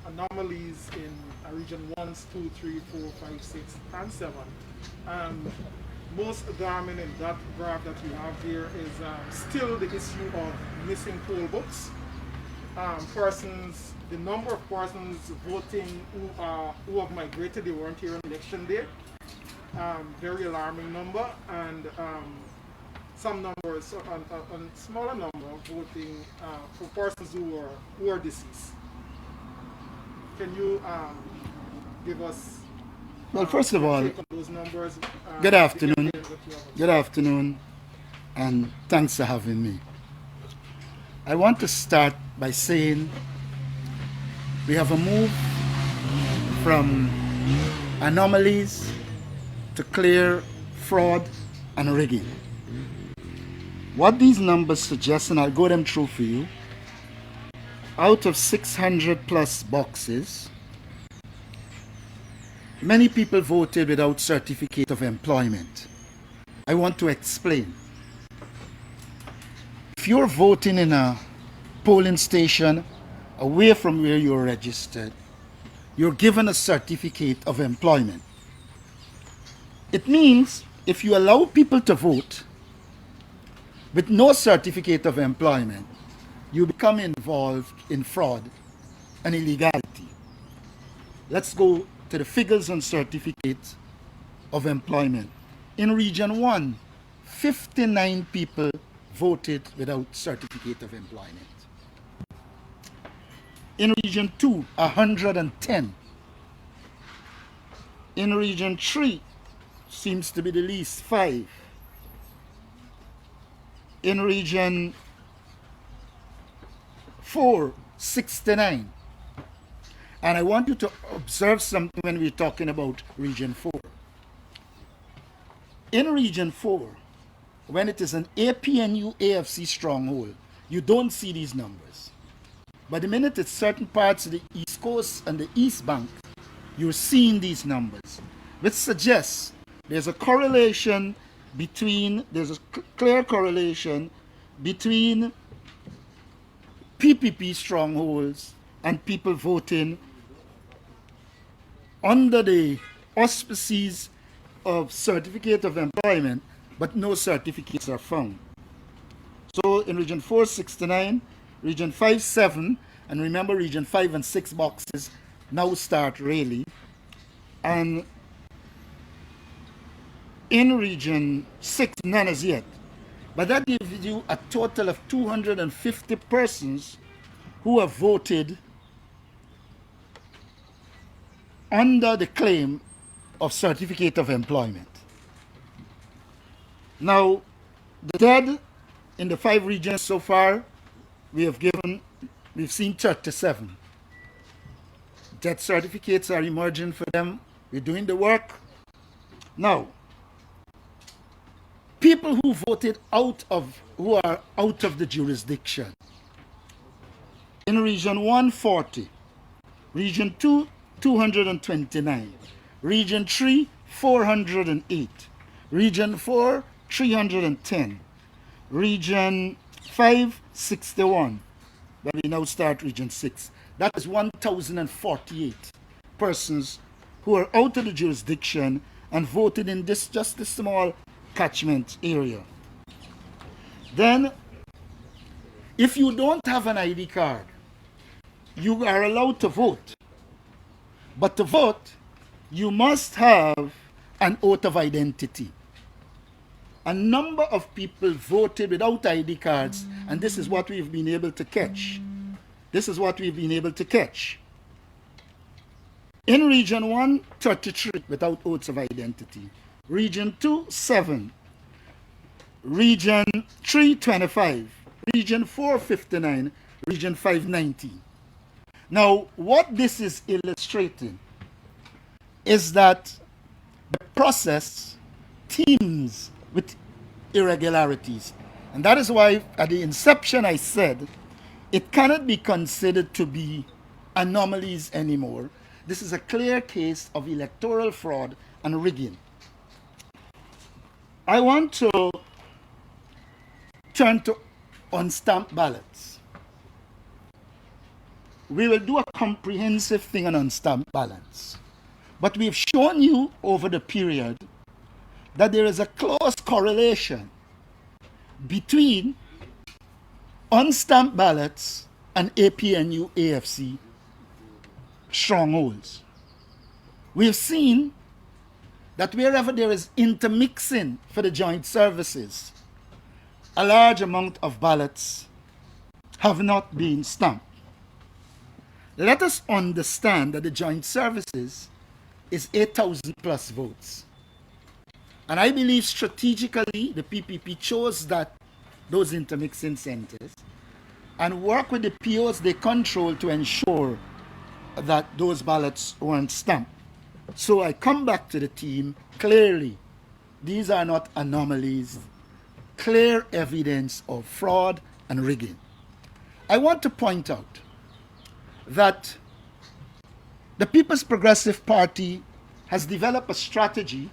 anomalies in region 1, 2, 3, 4, 5, 6, and 7. Most alarming in that graph that we have here is still the issue of missing poll books. The number of persons voting who have migrated, they weren't here on election day. Very alarming number, and some numbers, a smaller number voting for persons who are deceased. Can you give us? Well, first of all, those numbers, good afternoon. Good afternoon, and thanks for having me. I want to start by saying we have a move from anomalies to clear fraud and rigging. What these numbers suggest, and I'll go them through for you, out of 600 plus boxes, many people voted without certificate of employment. I want to explain. If you're voting in a polling station away from where you're registered, you're given a certificate of employment. It means if you allow people to vote with no certificate of employment, you become involved in fraud and illegality. Let's go to the figures on certificates of employment. In Region 1, 59 people voted without certificate of employment. In Region 2, 110. In Region 3, seems to be the least, 5. In Region 4, 69. And I want you to observe something when we're talking about Region 4. In Region 4, when it is an APNU AFC stronghold, you don't see these numbers. But the minute it's certain parts of the East Coast and the East Bank, you're seeing these numbers, which suggests there's a correlation between, there's a clear correlation between PPP strongholds and people voting under the auspices of certificate of employment, but no certificates are found. So in Region 4, 69, Region 5, 7, and remember Region 5 and 6 boxes now start really. And in Region 6, none as yet. But that gives you a total of 250 persons who have voted under the claim of certificate of employment. Now, the dead in the 5 regions so far, we've seen 37. Death certificates are emerging for them. We're doing the work. Now, people who voted who are out of the jurisdiction. In Region 1, 40. Region 2, 229. Region 3, 408. Region 4, 310. Region 5, 61. But we now start Region 6. That is 1,048 persons who are out of the jurisdiction and voted in this just a small catchment area. Then, if you don't have an ID card, you are allowed to vote. But to vote, you must have an oath of identity. A number of people voted without ID cards, and this is what we've been able to catch. This is what we've been able to catch. In Region 1, 33 without oaths of identity. Region 2, 7. Region 3, 25. Region 4, 59. Region 5, 19. Now, what this is illustrating is that the process teems with irregularities. And that is why at the inception I said it cannot be considered to be anomalies anymore. This is a clear case of electoral fraud and rigging. I want to turn to unstamped ballots. we will do a comprehensive thing on unstamped ballots. But we've shown you over the period that there is a close correlation between unstamped ballots and APNU AFC strongholds. We've seen that wherever there is intermixing for the joint services, a large amount of ballots have not been stamped. Let us understand that the joint services is 8,000 plus votes. And I believe strategically the PPP chose those intermixing centers and work with the POs they control to ensure that those ballots weren't stamped. So I come back to the team, clearly, these are not anomalies, clear evidence of fraud and rigging. I want to point out that the People's Progressive Party has developed a strategy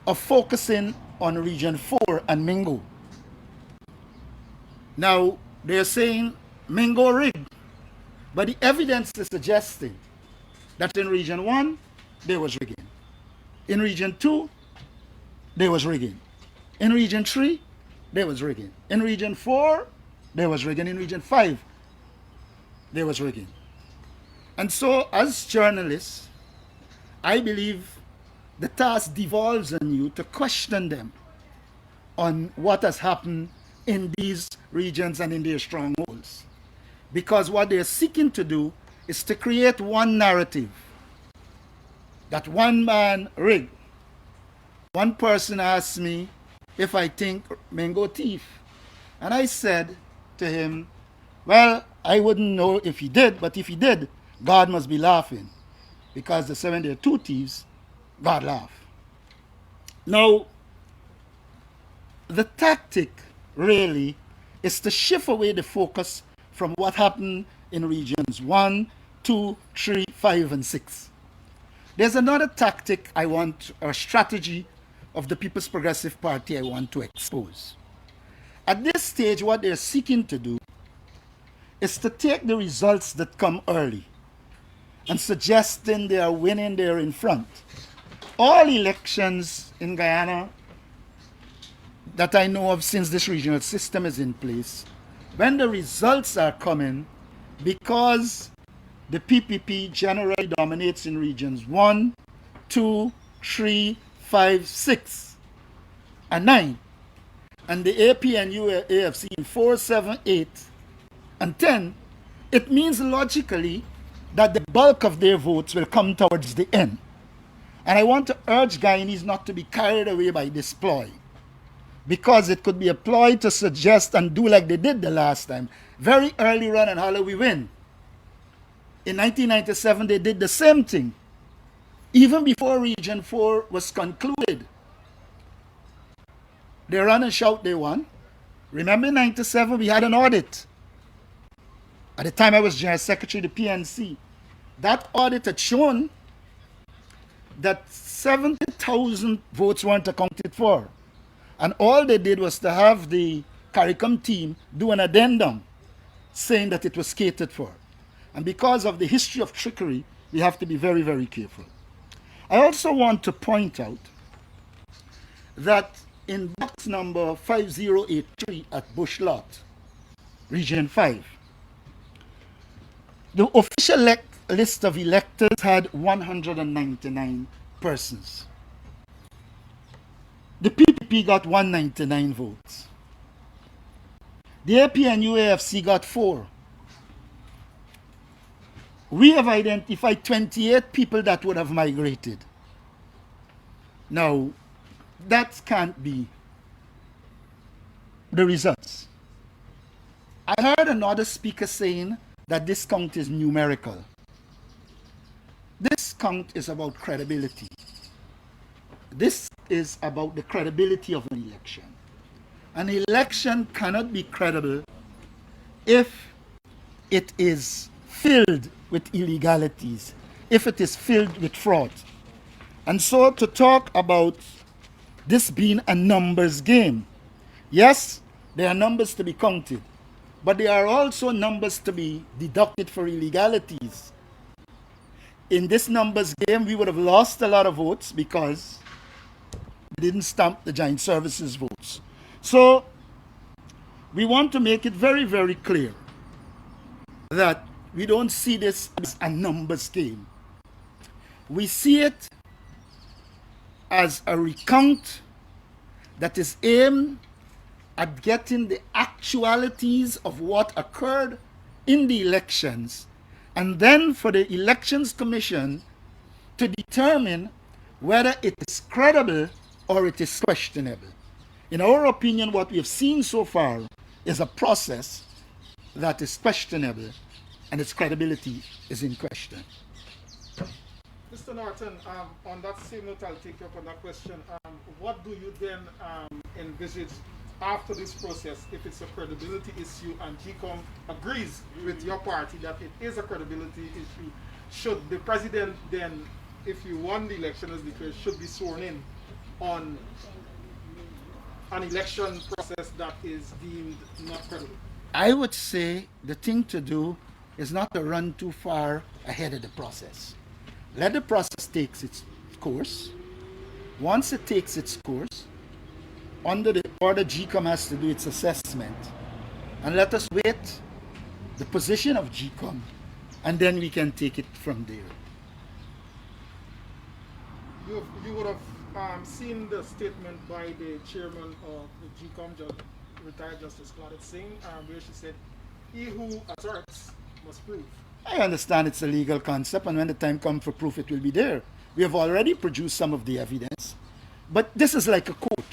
of focusing on Region 4 and Mingo. Now, they're saying Mingo rigged, but the evidence is suggesting that in Region 1, there was rigging. In Region 2, there was rigging. In Region 3, there was rigging. In Region 4, there was rigging. In Region 5, there was rigging. And so, as journalists, I believe the task devolves on you to question them on what has happened in these regions and in their strongholds. Because what they're seeking to do is to create one narrative that one man rigged. One person asked me if I think Mingo thief. And I said to him, well, I wouldn't know if he did, but if he did, God must be laughing. Because they say when there are two thieves, God laugh. Now, the tactic really is to shift away the focus from what happened in regions 1, 2, 3, 5, and 6. There's another tactic or strategy of the People's Progressive Party I want to expose. At this stage, what they're seeking to do is to take the results that come early and suggesting they are winning, they're in front. All elections in Guyana that I know of since this regional system is in place, when the results are coming, because the PPP generally dominates in regions 1, 2, 3, 5, 6, and 9. And the APNU AFC in 4, 7, 8, and 10, it means logically that the bulk of their votes will come towards the end. And I want to urge Guyanese not to be carried away by this ploy, because it could be a ploy to suggest and do like they did the last time. Very early run and holler we win. In 1997, they did the same thing, even before Region 4 was concluded. They run and shout they won. Remember in 97, we had an audit. At the time I was General Secretary of the PNC. That audit had shown that 70,000 votes weren't accounted for. And all they did was to have the CARICOM team do an addendum saying that it was catered for. And because of the history of trickery, we have to be very, very careful. I also want to point out that in box number 5083 at Bush Lot, Region 5, the official list of electors had 199 persons. The PPP got 199 votes. The APNU AFC got 4. We have identified 28 people that would have migrated. Now, that can't be the results. I heard another speaker saying that this count is numerical. This count is about credibility. This is about the credibility of an election. An election cannot be credible if it is filled with illegalities, if it is filled with fraud. And so to talk about this being a numbers game, yes, there are numbers to be counted, but there are also numbers to be deducted for illegalities. In this numbers game, we would have lost a lot of votes because we didn't stamp the joint services votes. So we want to make it very, very clear that we don't see this as a numbers game. We see it as a recount that is aimed at getting the actualities of what occurred in the elections, and then for the Elections Commission to determine whether it is credible or it is questionable. In our opinion, what we have seen so far is a process that is questionable and its credibility is in question. Mr. Norton, on that same note, I'll take you up on that question. What do you then envisage after this process, if it's a credibility issue and GECOM agrees with your party that it is a credibility issue? Should the president then, if you won the election as declared, should be sworn in on an election process that is deemed not credible? I would say the thing to do is not to run too far ahead of the process. Let the process take its course. Once it takes its course, under the order, GECOM has to do its assessment. And let us wait the position of GECOM, and then we can take it from there. You would have seen the statement by the chairman of the GECOM, retired Justice Claudette Singh, where she said, "He who asserts must prove." I understand it's a legal concept, and when the time comes for proof, it will be there. We have already produced some of the evidence, but this is like a court.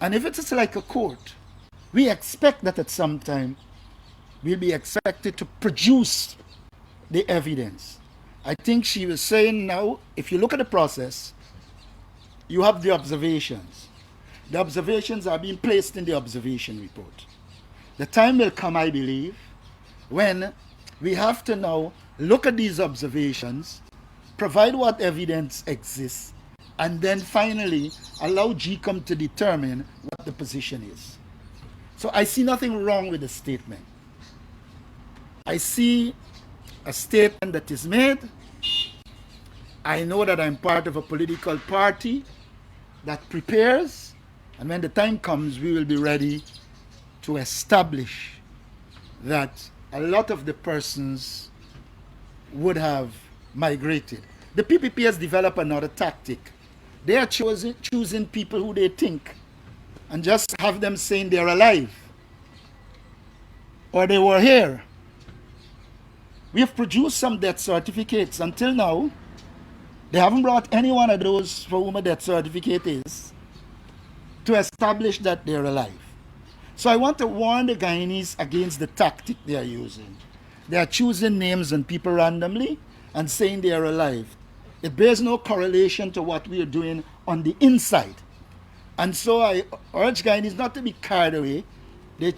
And if it is like a court, we expect that at some time we'll be expected to produce the evidence. I think she was saying now, if you look at the process, you have the observations. The observations are being placed in the observation report. The time will come, I believe, when we have to now look at these observations, provide what evidence exists, and then finally allow GECOM to determine what the position is. So I see nothing wrong with the statement. I see a statement that is made. I know that I'm part of a political party that prepares, and when the time comes, we will be ready to establish that a lot of the persons would have migrated. The PPP has developed another tactic. They are choosing people who they think and just have them saying they're alive or they were here. We have produced some death certificates. Until now, they haven't brought any one of those for whom a death certificate is to establish that they're alive. So I want to warn the Guyanese against the tactic they are using. They are choosing names and people randomly and saying they are alive. It bears no correlation to what we are doing on the inside. And so I urge Guyanese not to be carried away. They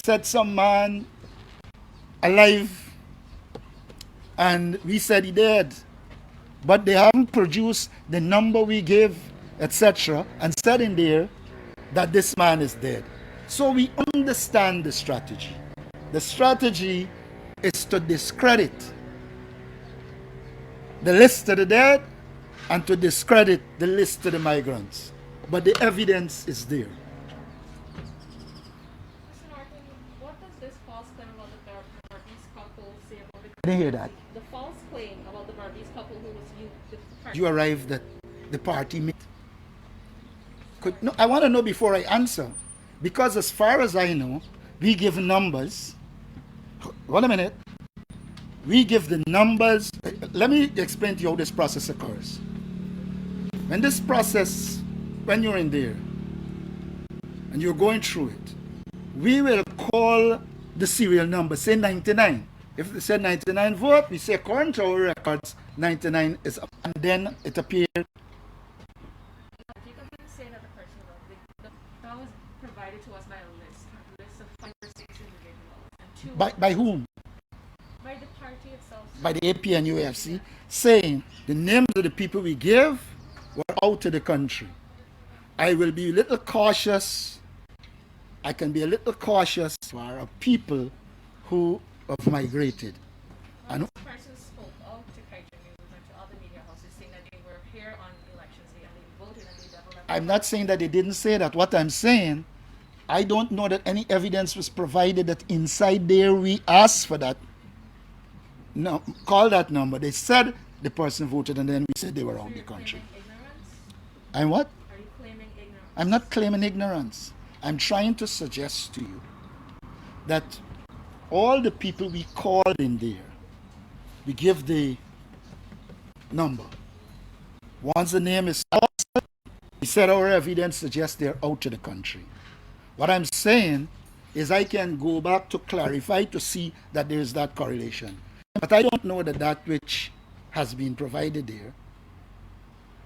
said some man alive and we said he dead. But they haven't produced the number we give, etc., and said in there that this man is dead. So we understand the strategy. The strategy is to discredit the list of the dead and to discredit the list of the migrants. But the evidence is there. Mr. Norton, what does this false claim about the Barbies couple say about the... I didn't hear that. The false claim about the Barbies couple who was You arrived at the party meet. No, I want to know before I answer. Because as far as I know, we give numbers. Wait a minute. We give the numbers. Let me explain to you how this process occurs. When this process, when you're in there and you're going through it, we will call the serial number, say 99. If they said 99 vote, we say according to our records, 99 is up. And then it appeared. You can say that the person wrote. That was provided to us by a list of 5 or 6 individuals. And 2 By whom? By the party itself. By the AP and UFC, saying the names of the people we give were out of the country. I will be a little cautious I can be a little cautious for people who have migrated. Well, And this person spoke out to Kaiser News and to other media houses saying that they were here on elections day and they voted and they doubled up. I'm not saying that they didn't say that. What I'm saying, I don't know that any evidence was provided that inside there we asked for that. No, call that number. They said the person voted and then we said they were out So the you're country. claiming ignorance? I'm what? Are you claiming ignorance? I'm not claiming ignorance. I'm trying to suggest to you that all the people we called in there, we give the number. Once the name is out, we said our evidence suggests they're out of the country. What I'm saying is I can go back to clarify to see that there is that correlation. But I don't know that that which has been provided there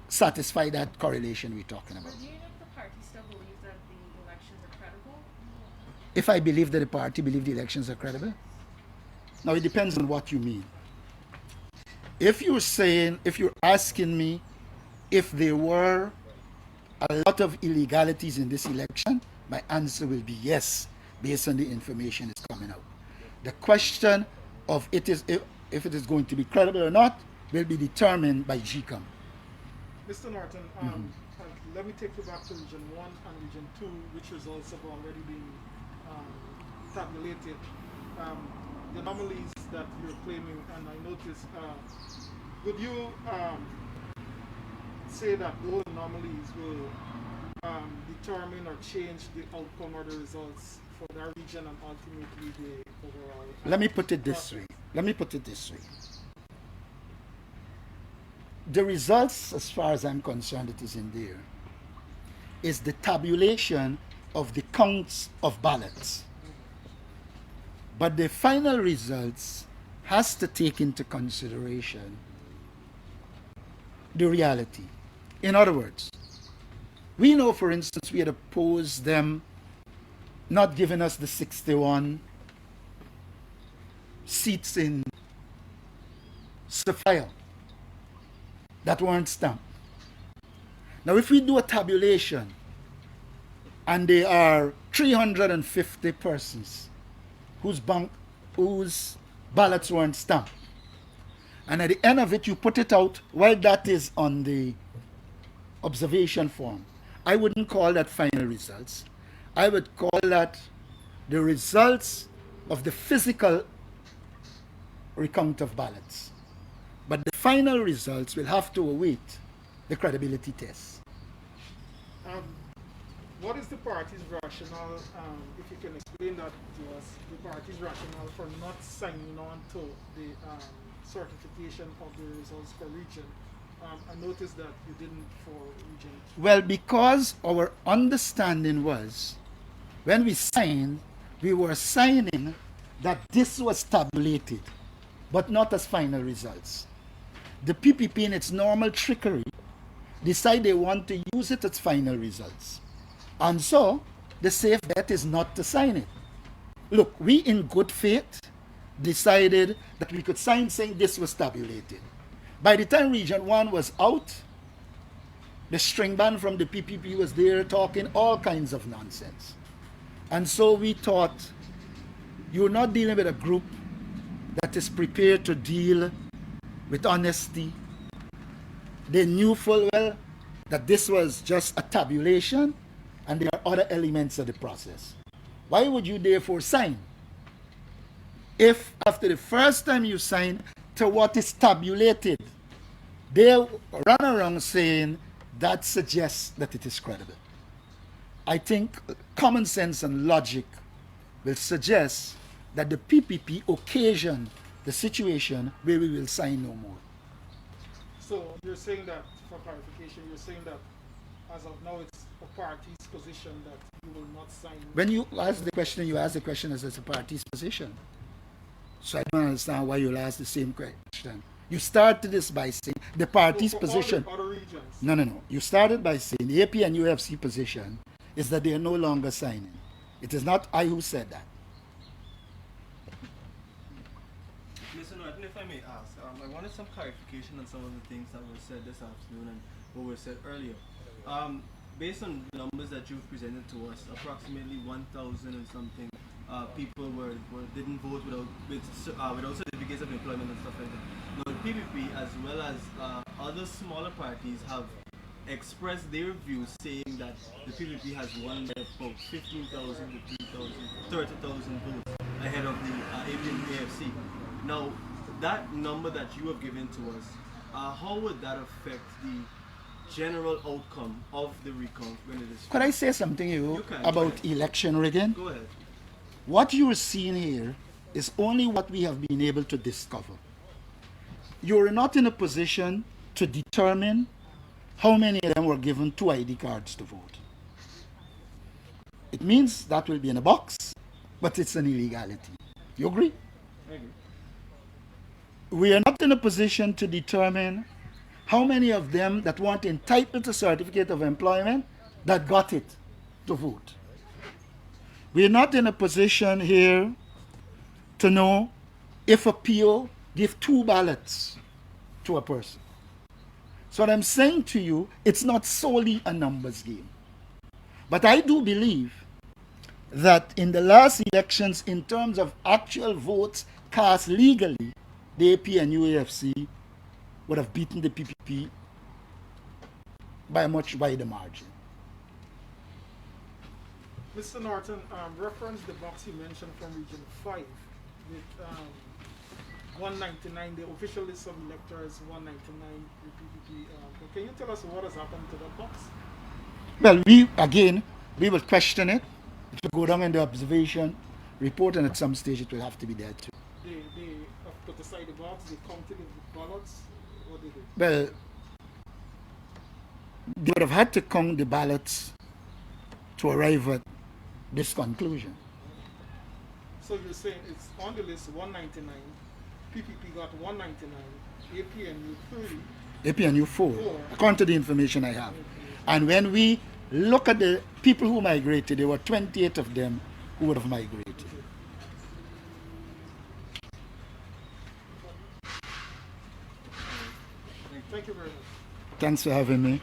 satisfy that correlation we're talking about. But do you know if the party still believes that the elections are credible? If I believe that the party believes the elections are credible? Now it depends on what you mean. If you're asking me if there were a lot of illegalities in this election, my answer will be yes, based on the information that's coming out. The question of if it is going to be credible or not will be determined by GECOM. Mr. Norton, let me take you back to Region 1 and Region 2, which results have already been tabulated. The anomalies that you're claiming, and I noticed, would you say that those anomalies will determine or change the outcome or the results for that region and ultimately the overall? Let me put it this way. The results, as far as I'm concerned, it is in there, is the tabulation of the counts of ballots. But the final results has to take into consideration the reality. In other words, we know, for instance, we had opposed them not giving us the 61 seats in Sophia that weren't stamped. Now, if we do a tabulation and there are 350 persons whose ballots weren't stamped, and at the end of it you put it out while that is on the observation form, I wouldn't call that final results. I would call that the results of the physical recount of ballots. But the final results will have to await the credibility test. What is the party's rationale, if you can explain that to us, the party's rationale for not signing on to the certification of the results for region? I noticed that you didn't for region 2. Well, because our understanding was, when we signed, we were signing that this was tabulated, but not as final results. The PPP, in its normal trickery, decide they want to use it as final results. And so, the safe bet is not to sign it. Look, we in good faith decided that we could sign saying this was tabulated. By the time Region 1 was out, the string band from the PPP was there talking all kinds of nonsense. And so we thought, you're not dealing with a group that is prepared to deal with honesty. They knew full well that this was just a tabulation and there are other elements of the process. Why would you therefore sign? If after the first time you sign to what is tabulated, they run around saying that suggests that it is credible. I think common sense and logic will suggest that the PPP occasioned the situation where we will sign no more. So you're saying that, for clarification, you're saying that as of now it's a party's position that you will not sign. When you ask the question, you ask the question as a party's position. So I don't understand why you'll ask the same question. You started this by saying the party's position. All the other regions. No. You started by saying the AP and UFC position is that they are no longer signing. It is not I who said that. Mr. Norton, if I may ask, I wanted some clarification on some of the things that were said this afternoon and what was said earlier. based on the numbers that you've presented to us, approximately 1,000 and something people didn't vote without certificates of employment and stuff like that. Now, the PPP as well as other smaller parties have expressed their views, saying that the PPP has won by about 15,000 to 30,000 votes ahead of the APN AFC. Now, that number that you have given to us, how would that affect the general outcome of the recount when it is? Could I say something you about election rigging? Go ahead. What you are seeing here is only what we have been able to discover. You're not in a position to determine how many of them were given 2 ID cards to vote. It means that will be in a box, but it's an illegality. You agree? I agree. We are not in a position to determine how many of them that weren't entitled to certificate of employment that got it to vote. We are not in a position here to know if a PO give 2 ballots to a person. So what I'm saying to you, it's not solely a numbers game. But I do believe that in the last elections, in terms of actual votes cast legally, the AP and UAFC would have beaten the PPP by a much wider margin. Mr. Norton, reference the box you mentioned from Region 5 with 199, the official list of electors, 199, the PPP. Can you tell us what has happened to that box? Well, we will question it. It will go down in the observation report, and at some stage it will have to be there too. They have put aside the box, they counted the ballots. What did they do? Well, they would have had to count the ballots to arrive at this conclusion. So you're saying it's on the list 199, PPP got 199, APNU 30. APNU 4, according to the information I have. And when we look at the people who migrated, there were 28 of them who would have migrated. Thank you very much. Thanks for having me.